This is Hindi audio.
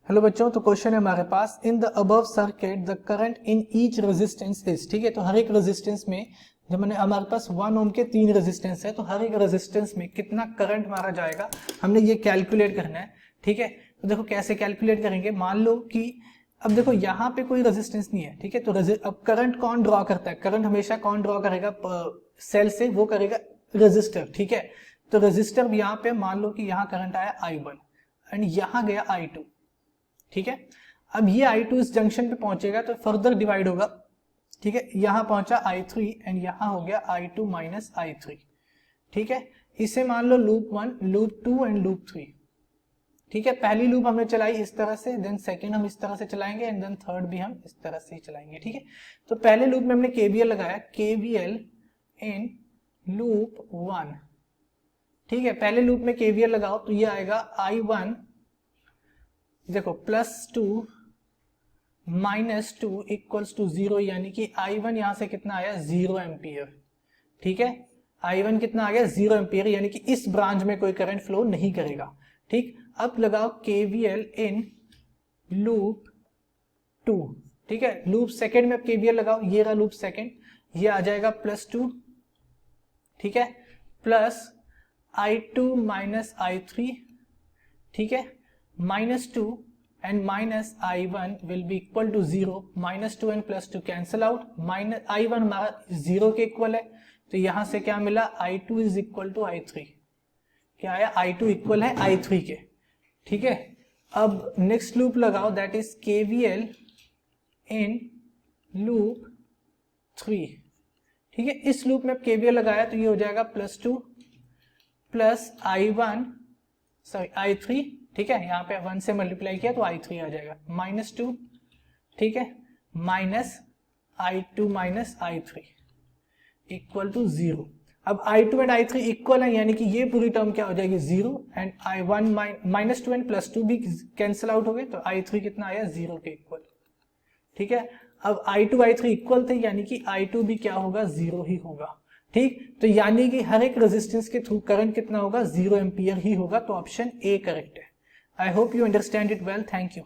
हेलो बच्चों, तो क्वेश्चन है हमारे पास, in the above circuit the current in each resistance is. ठीक है, तो हर एक रेजिस्टेंस में जब मैंने हमारे पास 1 ओम के 3 रेजिस्टेंस है, तो हर एक रेजिस्टेंस में कितना करंट मारा जाएगा हमने ये कैलकुलेट करना है। ठीक है, तो देखो कैसे कैलकुलेट करेंगे। मान लो कि अब देखो यहाँ पे कोई रेजिस्टेंस नहीं है। ठीक है, तो अब करंट कौन ड्रॉ करता है? करंट हमेशा कौन ड्रॉ करेगा सेल से? वो करेगा रेजिस्टर। ठीक है, तो रेजिस्टर यहाँ पे मान लो कि यहाँ करंट आया I1 एंड यहाँ गया I2। ठीक है, अब ये I2 इस जंक्शन पे पहुंचेगा तो फर्दर डिवाइड होगा। ठीक है, यहां पहुंचा I3 एंड यहां हो गया I2 माइनस I3। ठीक है, इसे मान लो लूप 1, लूप 2 एंड लूप 3। ठीक है, पहली लूप हमने चलाई इस तरह से, देन सेकंड हम इस तरह से चलाएंगे एंड देन थर्ड भी हम इस तरह से ही चलाएंगे। ठीक है, तो पहले लूप में हमने KVL लगाया, KVL इन लूप 1। ठीक है, पहले लूप में KVL लगाओ तो ये आएगा I1 देखो +2 -2 इक्वल्स टू 0, यानी कि I1 यहां से कितना आया 0 एम्पियर। ठीक है, I1 कितना आ गया 0 एम्पियर, यानी कि इस ब्रांच में कोई करंट फ्लो नहीं करेगा। ठीक, अब लगाओ KVL इन लूप 2। ठीक है, लूप सेकेंड में KVL लगाओ, ये रहा लूप सेकेंड, ये आ जाएगा +2। ठीक है, प्लस I2 माइनस I3। ठीक है, -2 and minus I1 will be equal to 0। -2 and +2 cancel out, I1 हमारा 0 के इक्वल है, तो यहां से क्या मिला I2 is equal to I3। क्या आया? I2 इक्वल है I3 के। ठीक है, अब नेक्स्ट लूप लगाओ, that is KVL in loop 3। ठीक है, इस लूप में KVL लगाया तो ये हो जाएगा +2 प्लस I1 सॉरी I3। ठीक है, यहाँ पे 1 से मल्टीप्लाई किया तो I3 आ जाएगा -2। ठीक है, minus I2 minus I3 equal to 0। अब I2 एंड I3 इक्वल है, यानी कि ये पूरी टर्म क्या हो जाएगी 0 एंड I1 -2 एंड +2 भी कैंसिल आउट हो गए, तो I3 कितना आया 0 के इक्वल। ठीक है, अब I2 I3 इक्वल थे, यानी कि I2 भी क्या होगा 0 ही होगा। ठीक, तो यानी कि हर एक रेजिस्टेंस के थ्रू करंट कितना होगा 0 एम्पियर ही होगा, तो ऑप्शन ए करेक्ट है। I hope you understand it well. Thank you.